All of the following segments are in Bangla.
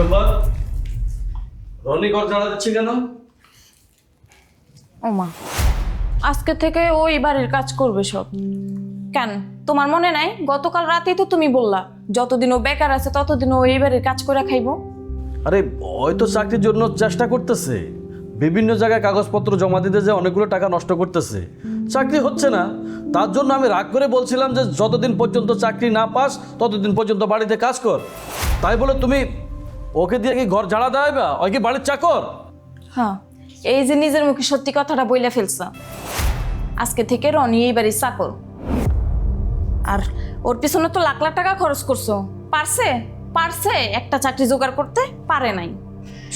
ব্যাপার? রনি ঘর ঝাড়া দিচ্ছে কেন? ওমা, আজকে থেকে ওই বাড়ির কাজ করবে সব। কেন তোমার মনে নাই গতকাল রাতেই তো তুমি বললা যতদিন ও বেকার আছে ততদিন ও এই বাড়ির কাজ করে খাইবো। আরে ওই তো চাকরির জন্য চেষ্টা করতেছে, বিভিন্ন জায়গায় কাগজপত্র জমা দিতে যে অনেকগুলো টাকা নষ্ট করতেছে, চাকরি হচ্ছে না। তার জন্য আমি রাগ করে বলছিলাম যে যতদিন পর্যন্ত চাকরি না পাস ততদিন পর্যন্ত বাড়িতে কাজ কর। তাই বলে তুমি ওকে দিয়ে কি ঘর ঝাড়া দেয় বা ওই কি বাড়ির চাকর? হ্যাঁ, এই যে নিজের মুখে সত্যি কথাটা বইলা ফেলছা। আজকে থেকে রনি এই বাড়ির চাকর। আর ওর পিছনে তো লাখ লাখ টাকা খরচ করছো, পারছে পারছে একটা চাকরি জোগাড় করতে পারে নাই।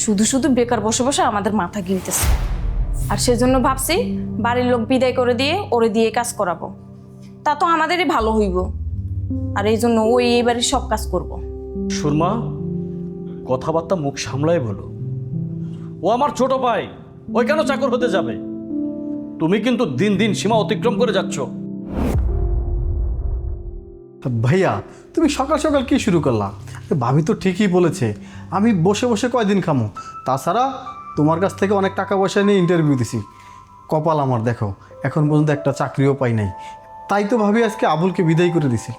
শুধু শুধু বেকার বসে বসে আমাদের মাথা গিলতেছে। আর সেজন্য ভাবছি বাড়ির লোক বিদায় করে দিয়ে ওরে দিয়ে কাজ করাবো, তা তো আমাদেরই ভালো হইব। আর এই জন্য ওই এই বাড়ির সব কাজ করব। সুরমা, কথাবার্তা মুখ সামলাই বলো। ও আমার ছোট ভাই, ওই কেন চাকর হতে যাবে? তুমি কিন্তু দিন দিন সীমা অতিক্রম করে যাচ্ছ। ভাইয়া, তুমি সকাল সকাল কি শুরু করলা? ভাবি তো ঠিকই বলেছে, আমি বসে বসে কয়দিন খামো। তাছাড়া তোমার কাছ থেকে অনেক টাকা পয়সা নিয়ে ইন্টারভিউ দিছি, কপাল আমার দেখো এখন পর্যন্ত একটা চাকরিও পাই নাই। তাই তো ভাবি আজকে আবুলকে বিদায় করে দিছি।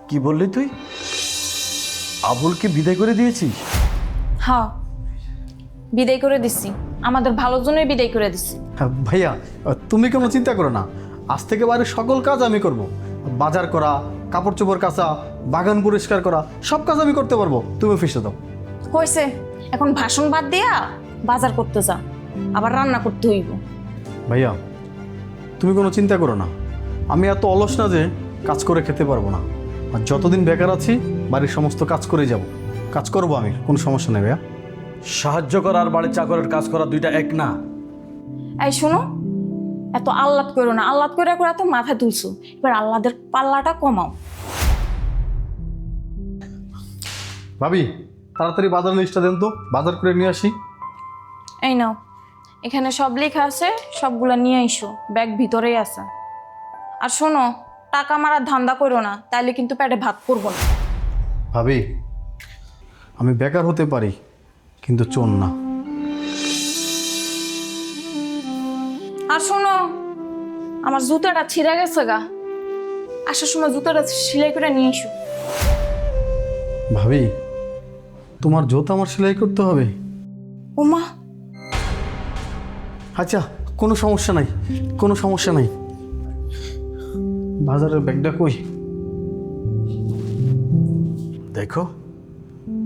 কি বললি তুই? আবুলকে বিদায় করে দিয়েছিস? হ্যাঁ, বিদায় করে দিচ্ছি, আমাদের ভালোর জন্যই বিদায় করে দিচ্ছি। হ্যাঁ ভাইয়া, তুমি কোনো চিন্তা করো না, আজ থেকে বাড়ির সকল কাজ আমি করব। বাজার করা, কাপড় চোপড় কাচা, বাগান পরিষ্কার করা, সব কাজ আমি করতে পারবো, তুমি অফিসে দাও। হয়েছে, এখন ভাষণ বাদ দিয়া বাজার করতে যা, আবার রান্না করতে হইব। ভাইয়া, তুমি কোনো চিন্তা করো না, আমি এত অলস না যে কাজ করে খেতে পারবো না। আর যতদিন বেকার আছি বাড়ির সমস্ত কাজ করে যাব, কাজ করবো আমি, কোনো সমস্যা নেই ভাইয়া। সাহায্য করা আর বাড়ির চাকরের কাজ করা দুইটা এক না। এই শোনো, এত আহ্লাদ করো না, আহ্লাদ করে করে এত মাথায় তুলছো, এবার আহ্লাদের পাল্লাটা কমাও। ভাবি, তাড়াতাড়ি বাজার লিস্টটা দেন তো, বাজার করে নিয়ে আসি। এই নাও, এখানে সব লেখা আছে, সবগুলা নিয়ে আইসো, ব্যাগ ভিতরেই আছে। আর শোনো, টাকা মারার ধান্দা করো না, তাইলে কিন্তু পেটে ভাত করবো না। ভাবি, আমি বেকার হতে পারি কিন্তু চোর না। আর শোনো, আমার জুতাটা ছিঁড়ে গেছে গা, আসার সময় জুতাটা সেলাই করে নিয়ে এসো। ভাবি, তোমার জুতা আমার সেলাই করতে হবে? ওমা, আচ্ছা, কোনো সমস্যা নাই, কোনো সমস্যা নাই। বাজারের ব্যাগটা কই? দেখো,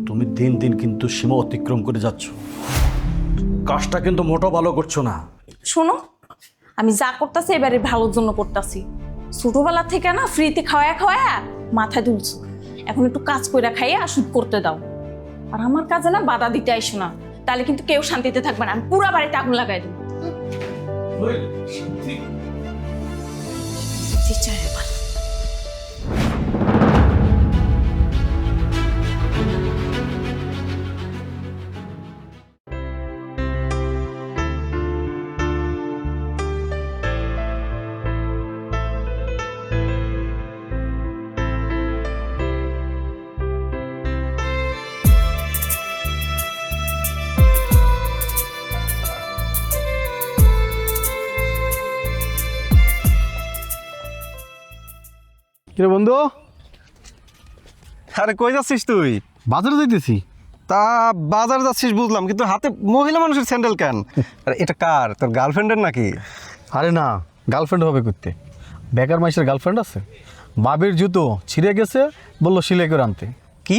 তুমি দিন দিন কিন্তু সীমা অতিক্রম করে যাচ্ছ, কাজটা কিন্তু মোটো ভালো করছো না। শোনো, আমি যা করতেছি এবারে ভালোর জন্য করতেছি। ছোটবেলা থেকে না ফ্রিতে খাওয়া খাওয়া মাথায় তুলছো, এখন একটু কাজ করে খাইয়ে শুট করতে দাও। আর আমার কাজে না বাধা দিতে আইসো না, তাহলে কিন্তু কেউ শান্তিতে থাকবে না, আমি পুরা বাড়িতে আগুন লাগাই দেবো। এবার কিরে বন্ধু, আরে কই যাচ্ছিস তুই? বাজারে যাইতেছি। তা বাজার যাচ্ছিস বুঝলাম, কিন্তু হাতে মহিলা মানুষের স্যান্ডেল কেন? আর এটা কার, তোর গার্লফ্রেন্ডের নাকি? আরে না, গার্লফ্রেন্ড হবে করতে। বেকার মাইসের গার্লফ্রেন্ড আছে, বাবির জুতো ছিঁড়ে গেছে, বললো সেলাই করে আনতে। কি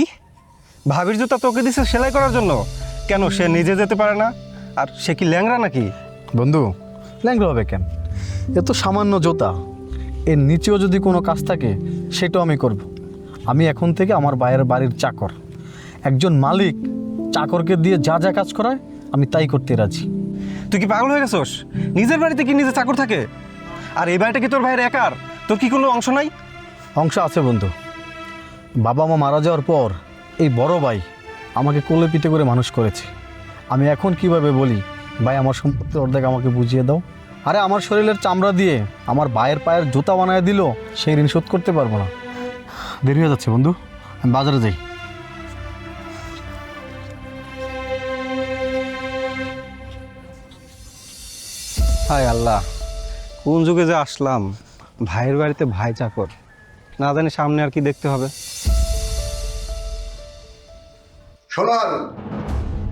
ভাবির জুতা তোকে দিছে সেলাই করার জন্য? কেন, সে নিজে যেতে পারে না? আর সে কি ল্যাংড়া নাকি? বন্ধু, ল্যাংড়া হবে কেন? এ তো সামান্য জুতা, এর নিচেও যদি কোনো কাজ থাকে সেটাও আমি করব। আমি এখন থেকে আমার বাইরের বাড়ির চাকর। একজন মালিক চাকরকে দিয়ে যা যা কাজ করায় আমি তাই করতে রাজি। তুই কি পাগল হয়ে গেছোস? নিজের বাড়িতে কি নিজে চাকর থাকে? আর এই বাড়িটা কি তোর ভাইয়ের একার? তোর কি কোনো অংশ নাই? অংশ আছে বন্ধু। বাবা মা মারা যাওয়ার পর এই বড় ভাই আমাকে কোলে পিঠে করে মানুষ করেছে। আমি এখন কিভাবে বলি, ভাই আমার সম্পত্তির অর্ধেক আমাকে বুঝিয়ে দাও? আরে আমার শরীরের চামড়া দিয়ে আমার ভাইয়ের পায়ের জুতা বানায় দিল, সেই ঋণ শোধ করতে পারবো না। দেরি হয়ে যাচ্ছে বন্ধু, আমি বাজারে যাই। হায় আল্লাহ, কোন যুগে যে আসলাম। ভাইয়ের বাড়িতে ভাই চাকর, না জানি সামনে আর কি দেখতে হবে। শোনো হারুন,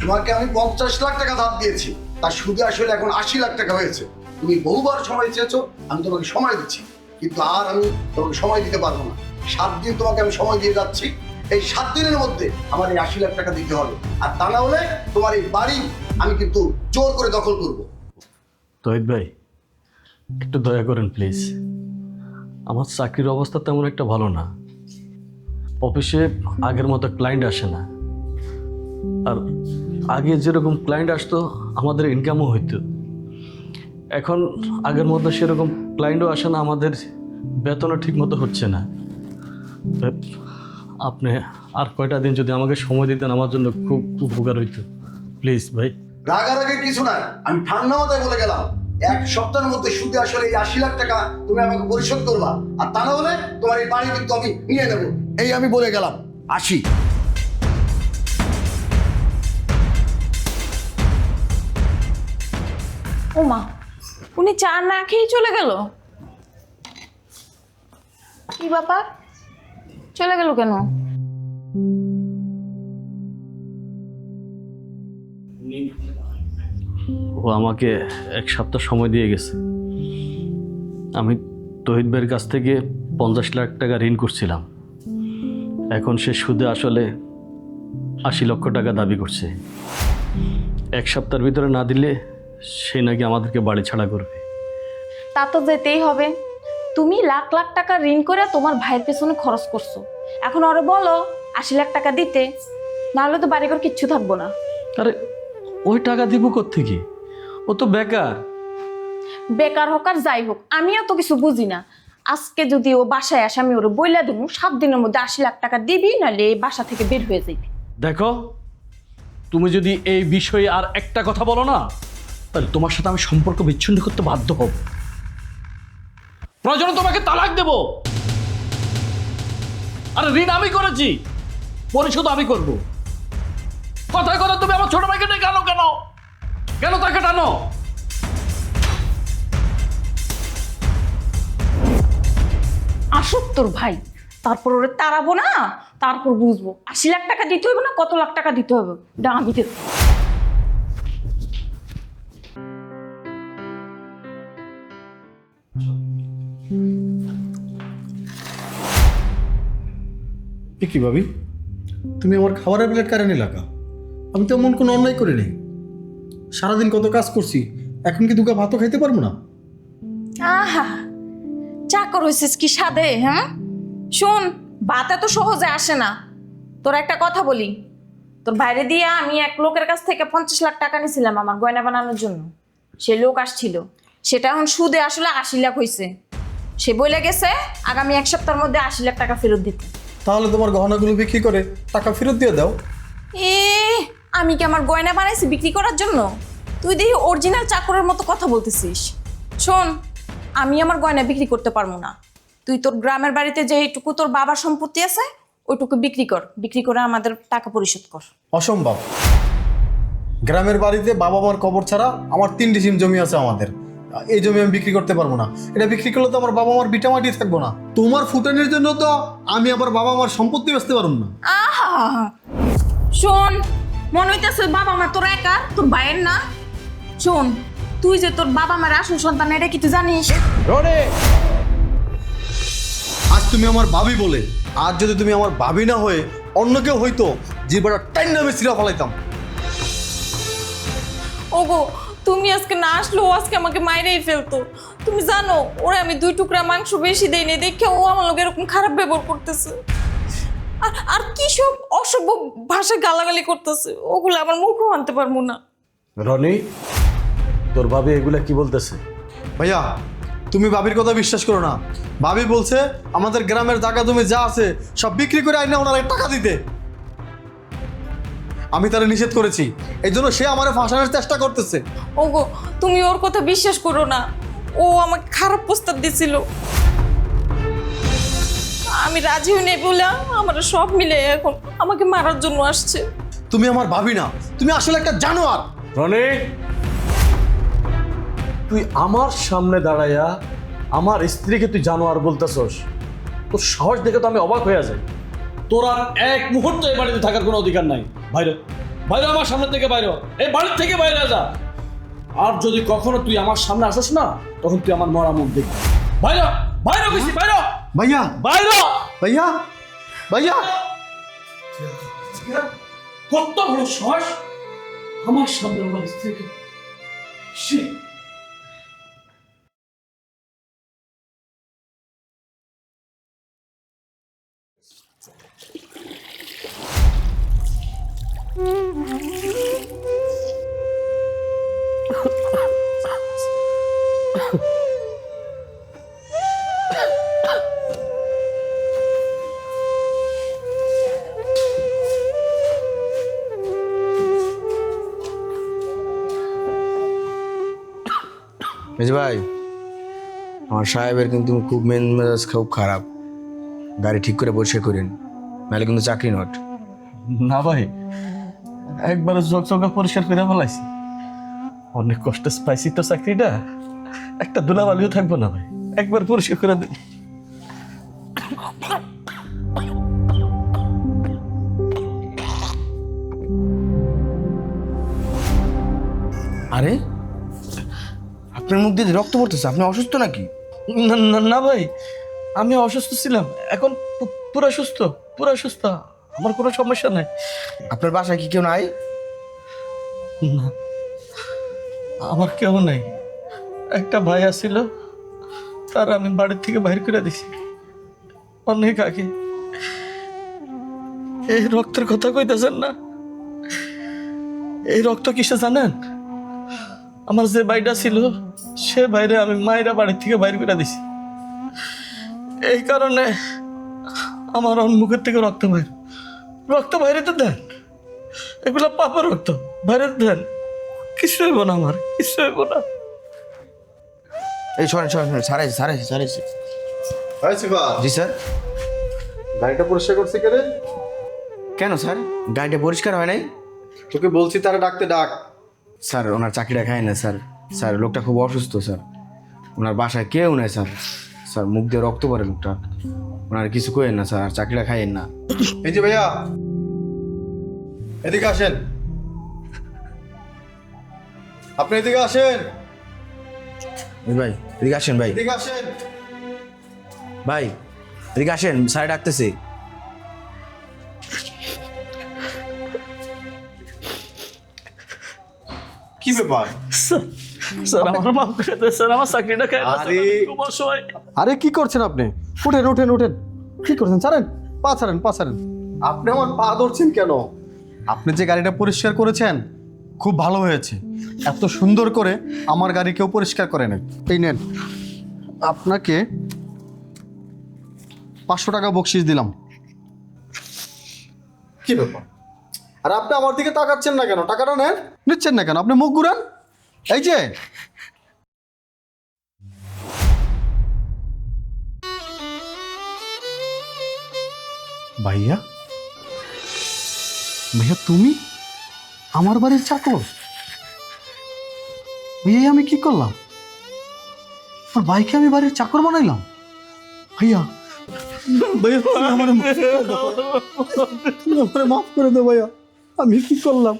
তোমাকে আমি 50 লাখ টাকা ধার দিয়েছি, তার সুদে আসলে এখন 80 লাখ টাকা হয়েছে। তুমি বহুবার সময় চেয়েছো, আমি তোমাকে সময় দিচ্ছি, কিন্তু আর আমি তোমাকে সময় দিতে পারবো না। 7 দিন তোমাকে আমি সময় দিয়ে যাচ্ছি। এই 7 দিনের মধ্যে আমার এই 80 লাখ টাকা দিতে হবে, আর তা না হলে তোমার এই বাড়ি আমি কিন্তু জোর করে দখল করবো। তহিদ ভাই, একটু দয়া করেন প্লিজ। আমার চাকরির অবস্থা তেমন একটা ভালো না, অফিসে আগের মতো ক্লায়েন্ট আসে না। আর আগে যেরকম ক্লায়েন্ট আসতো আমাদের ইনকামও হইতো, এখন আগের মতো সেরকম ক্লায়েন্টও আসে না, আমাদের বেতনও ঠিক মতো হচ্ছে না। আপনি আর কয়টা দিন যদি আমাকে সময় দিতেন আমার জন্য খুব উপকার হইতো প্লিজ ভাই। রাগারাগি কিছু না, আমি ঠান্ডা মাথায় বলে গেলাম, 1 সপ্তাহের মধ্যে সুদে আসলে এই 80 লাখ টাকা তুমি আমাকে পরিশোধ করবা, আর তা না হলে তোমার এই বাড়ি কিন্তু আমি নিয়ে নেব। এই আমি বলে গেলাম, আসি। ওমা, উনি চা না খেয়েই চলে গেল। কি ব্যাপার, চলে গেল কেন? ও আমাকে 1 সপ্তাহ সময় দিয়ে গেছে। আমি তহিদ ভাইয়ের কাছ থেকে 50 লাখ টাকা ঋণ করছিলাম, এখন সে সুদে আসলে 80 লক্ষ টাকা দাবি করছে। 1 সপ্তাহের ভিতরে না দিলে সে নাকি আমাদেরকে বাড়ি ছাড়া করবে। তা তো যেতেই হবে। তুমি লাখ লাখ টাকা ঋণ করে তোমার ভাইয়ের পেছনে খরচ করছো, এখন ওরে বলো 80 লাখ টাকা দিতে, নাহলে তো বাড়িঘর কিচ্ছু থাকবো না। আরে ওই টাকা দিব কোত্থেকে? ও তো বেকার। বেকার হোক আর যাই হোক, আমিও তো কিছু বুঝি না। আজকে যদি ও বাসায় আসে আমি ওরে বইলা দেবো 7 দিনের মধ্যে 80 লাখ টাকা দিবি, নাহলে এই বাসা থেকে বের হয়ে যাবি। দেখো, তুমি যদি এই বিষয়ে আর একটা কথা বলো না, তাহলে তোমার সাথে আমি সম্পর্ক বিচ্ছিন্ন করতে বাধ্য হব। প্রয়োজনে তোমাকে তালাক দেব। আরে ঋণ আমি করেছি, পরিশোধ আমি করব। কথায় কথা তুমি আমার ছোট ভাইকে নিয়ে কেন কেন কেন তাকে টানো? আসুক তোর ভাই, তারপর ওরে তাড়াবো না, তারপর বুঝবো 80 লাখ টাকা দিতে হবে না কত লাখ টাকা দিতে হবে, এটা আমি দেব। কি ভাবি, তুমি আমার খাবারের প্লেট কারে নিয়ে লাগা? আমি তো এমন কোনো অন্যায় করি নাই। সারাদিন কত কাজ করছি, এখন কি দুগা ভাতও খাইতে পারবো না? আহা, চাকর হয়েছিস কি সাধে? হ্যাঁ শোন, ভাত এত সহজে আসে না। তোর একটা কথা বলি, তোর বাইরে দিয়ে আমি এক লোকের কাছ থেকে 50 লাখ টাকা নিয়েছিলাম আমার গয়না বানানোর জন্য। সে লোক আসছিল, সেটা এখন সুদে আসলে 80 লাখ হয়েছে। সে বলে গেছে আগামী 1 সপ্তাহের মধ্যে 80 লাখ টাকা ফেরত দিতে। তাহলে তোমার গহনাগুলো বিক্রি করে টাকা ফেরত দিয়ে দাও। এ আমি কি আমার গয়না বানাইছি বিক্রি করার জন্য? তুই দেখি অরিজিনাল চাকরের মতো কথা বলতেছিস। শোন, আমি আমার গয়না বিক্রি করতে পারবো না। তুই তোর গ্রামের বাড়িতে যেইটুকু তোর বাবার সম্পত্তি আছে ওইটুকু বিক্রি কর, বিক্রি করে আমাদের টাকা পরিশোধ কর। অসম্ভব। গ্রামের বাড়িতে বাবা মার কবর ছাড়া আমার 3 ডিসিম জমি আছে আমাদের। এই জমি আমি বিক্রি করতে পারবো না। এটা বিক্রি করলে তো আমার বাবা মার ভিটা মাটি থাকবো না। তোমার ফুটানির জন্য তো আমি আবার বাবা মার সম্পত্তি বেচতে পারবো না। আহা, শোন, মনে হইতেছে বাবা মা তোর একা, তোর ভাইয়ের না। শোন, তুই যে তোর বাবা মার আসল সন্তান এটা কি তুই জানিস? আজ তুমি আমার ভাবি বলে, আর যদি তুমি আমার ভাবি না হয়ে অন্য কেউ হইতো, জিবাটা টাইম নামে সিরা ফলাইতাম। ওগো, তুমি আজকে না আসলেও আজকে আমাকে মাইরেই ফেলতো। তুমি জানো ওরে আমি 2 টুকরা মাংস বেশি দেইনি দেখে ও আমার লোক এরকম খারাপ ব্যবহার করতেছে। আর কি সব অসভ্য ভাষায় গালাগালি করতেছে, ওগুলো আমার মুখও আনতে পারবো না। রনি, তোর ভাবি এগুলা কি বলতেছে? ভাইয়া, তুমি ভাবির কথা বিশ্বাস করো না। ভাবি বলছে আমাদের গ্রামের জায়গা জমি যা আছে সব বিক্রি করে আইনা ওনারা টাকা দিতে। আমি তারা নিষেধ করেছি, এই জন্য সে আমার ফাঁসানোর চেষ্টা করতেছে। ওগো, তুমি ওর কথা বিশ্বাস করো না, ও আমাকে খারাপ প্রস্তাব দিছিল। আমি রাজি হই নাই বলে আমার সব মিলে এখন আমাকে মারার জন্য আসছে। তুমি আমার ভাবি না, তুমি আসলে একটা জানোয়ার। রনি, তুই আমার সামনে দাঁড়াইয়া আমার স্ত্রীকে তুই জানোয়ার বলতেছস? তোর সাহস দেখে তো আমি অবাক হয়ে যাই। তোর আর এক মুহূর্ত এই বাড়িতে থাকার কোনো অধিকার নাই। বাইরে বাইরে, আমার সামনে থেকে বাইরে হ। এই বাড়ির থেকে বাইরে যা। আর যদি কখনো তুই আমার সামনে আসিস না, তখন তুই আমার মরা মুখ দেখবি। বাইরে বাইরে গেছি, বাইরে ভাইয়া বাইরে। ভাইয়া ভাইয়া কত বড় সাহস আমার সামনে আমার স্ত্রীকে! ছি! মেজ ভাই, আমার সাহেবের কিন্তু খুব মেজাজ খুব খারাপ। গাড়ি ঠিক করে পরিষ্কার করেন, নাহলে কিন্তু চাকরি নট। না ভাই, একবারে চকচকা পরিষ্কার করে ফেলাইছি। অনেক কষ্টে পাইছি তো চাকরিটা, একটা ধুলাবালিও থাকবো না ভাই। একবার পরিষ্কার করে দিন। আরে, আপনার মুখ দিয়ে রক্ত পড়তেছে, আপনি অসুস্থ নাকি? না না না ভাই, আমি অসুস্থ ছিলাম, এখন পুরা সুস্থ, পুরা সুস্থ। আমার কোনো সমস্যা নাই। আপনার বাসায় কি কেউ নাই? না, আমার কেউ নাই। একটা ভাই আসছিল, তার আমি বাড়ির থেকে বাইর করে দিছি অনেক আগে। এই রক্তের কথা কইতেছেন না? এই রক্ত কিসে জানেন? আমার যে ভাইটা ছিল, সে ভাইরে আমি মায়েরা বাড়ির থেকে বাইর করে দিছি। এই কারণে আমার মুখের থেকে রক্ত বাইর। রক্ত বাইরে তো দেন, এগুলো পাপের রক্ত, বাইরে দেন। কিছু হইব না, আমার কিছু হইব না। এই শোনেন শোনেন, সারাইছে। জি স্যার। গাড়িটা পরিষ্কার করছে কে রে? কেন স্যার, গাড়িটা পরিষ্কার হয় নাই? তোকে বলছি তারা ডাকতে ডাক। স্যার, ওনার চাকরিটা খায় না স্যার। স্যার, লোকটা খুব অসুস্থ স্যার। ওনার বাসায় কেউ নাই স্যার। স্যার, মুখ দিয়ে রক্ত পড়ে লোকটা। ওনার কিছু করেন না স্যার, আর চাকরিটা খাইয়েন না। এই যে ভাইয়া, এদিকে আসেন। আপনি এদিকে আসেন, ভাই এদিকে আসেন, ভাই এদিকে আসেন। ভাই এদিকে আসেন, স্যার ডাকতেছে। কি ব্যাপার? স্যার, আমার মাফ করে দেন স্যার, আমার চাকরিটা খাই না স্যার, আরে! আমি খুব অসহায়। আরে কি করছেন আপনি? উঠেন উঠেন উঠেন। কি করছেন? ছাড়েন, পা ছাড়েন, পা ছাড়েন। আপনি আমার পা ধরছেন কেন? আপনি যে গাড়িটা পরিষ্কার করেছেন খুব ভালো হয়েছে। এত সুন্দর করে আমার গাড়ি কেউ পরিষ্কার করে নাই। এই নেন, আপনাকে 500 টাকা বকশিস দিলাম। কি ব্যাপার? আর আপনি আমার দিকে তাকাচ্ছেন না কেন? টাকাটা নেন। নিচ্ছেন না কেন? আপনি মুখ ঘুরান। এই যে ভাইয়া, ভাইয়া তুমি আমার বাড়ির চাকর? ভাইয়া আমি কি করলাম? আমার ভাইকে আমি বাড়ির চাকর বানাইলাম? ভাইয়া, ভাইয়া তুমি আমারে মাফ করে দাও ভাইয়া। আমি কি করলাম?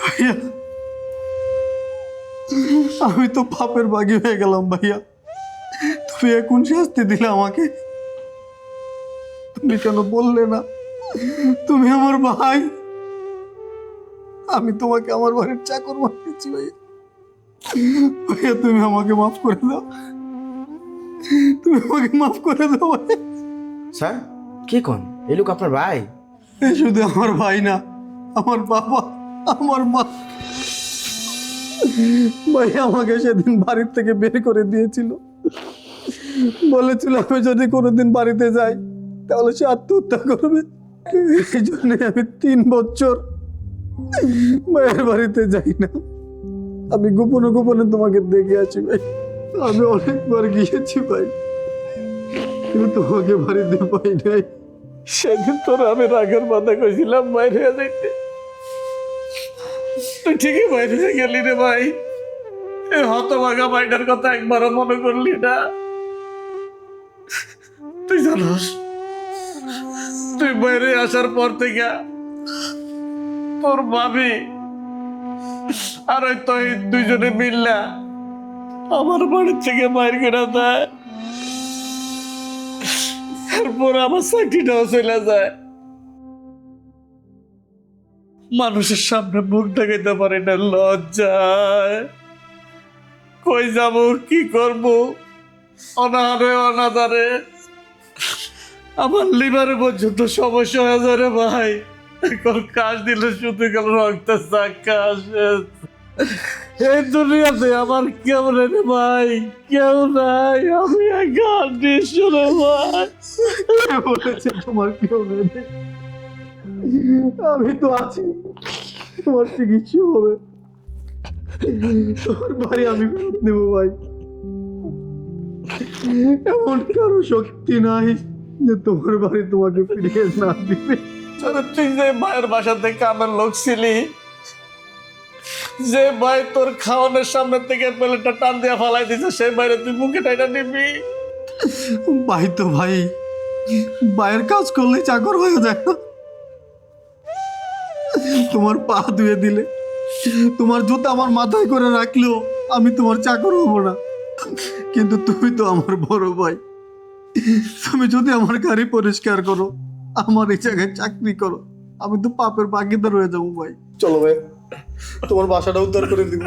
ভাইয়া, আমি তো পাপের বাগী হয়ে গেলাম ভাইয়া। তুমি এখন শাস্তি দিলে আমাকে। তুমি কেন বললে না তুমি আমার ভাই? আমি তোমাকে আমার বাড়ির চাকর বানিয়েছি ভাইয়া। ভাইয়া তুমি আমাকে মাফ করে দাও, তুমি আমাকে মাফ করে দাও ভাইয়া। স্যার, কে কোন? এই লোক আপনার ভাই? এ শুধু আমার ভাই না, আমার বাবা, আমার মা। ভাই আমাকে সেদিন বাড়ির থেকে বের করে দিয়েছিল, বলেছিল আমি যদি কোনোদিন বাড়িতে যাই তাহলে সে আত্মহত্যা করবে। এই জন্য আমি 3 বছর মায়ের বাড়িতে যাই না। আমি গোপনে গোপনে তোমাকে দেখে আছি ভাই। আমি অনেকবার গিয়েছি ভাই, কিন্তু তোমাকে বাড়িতে পাই নাই। সেদিন তোর আমি রাগের মাথা কইছিলাম বাইরে যাইতে, তুই ঠিকই বাইরে গেলি রে ভাই, এই হতভাগা ভাইটার কথা একবারও মনে করলি না? তুই জানোস, তুই বাইরে আসার পর থেকে তোর ভাবি আর ওই তহিদ দুইজনে মিললা আমার বাড়ির থেকে বাইর করে দেয়, এরপর আমার চাকরিটাও চলে যায়। মানুষের সামনে মুখ দেখাইতে পারি না লজ্জায়। কই যাব, কি করব, অনাহারে অনাদারে আমার লিভারে পর্যন্ত সমস্যা হয়ে যায় রে ভাই। এখন কাজ দিলে শুধু গেল রক্তের চাকা আসে। এই দুনিয়াতে আমার কেউ নেই রে ভাই, কেউ নাই, আমি একা নিঃস্ব রে ভাই। বলেছে তোমার কেউ নেই, আমি তো আছি, তোমার চিকিৎসা হবে, তোমার বাড়ি আমি ফেরত নেবো ভাই। এমন কারো শক্তি নাই যে তোমার বাড়ি তোমাকে ফিরিয়ে না দিবে। আরে তুই যে ভাইয়ের বাসা থেকে কামের লোক ছিলি, যে ভাই তোর খাওয়ানোর সামনে থেকে প্লেটটা টান দিয়ে ফালাই দিছে, সেই বাইরে তুই মুখে টাইটা নিবি? ভাই তো ভাই, ভাইয়ের কাজ করলে চাকর হয়ে যায় না। তোমার পা ধুয়ে দিলে, তোমার জুতা আমার মাথায় করে রাখলেও আমি তোমার চাকর হব না। কিন্তু তুমি তো আমার বড় ভাই, তুমি যদি আমার গাড়ি পরিষ্কার করো, আমার এই জায়গায় চাকরি করো, আমি তো পাপের ভাগিদার হয়ে যাবো ভাই। চলো ভাই, তোমার বাসাটা উদ্ধার করে দিব।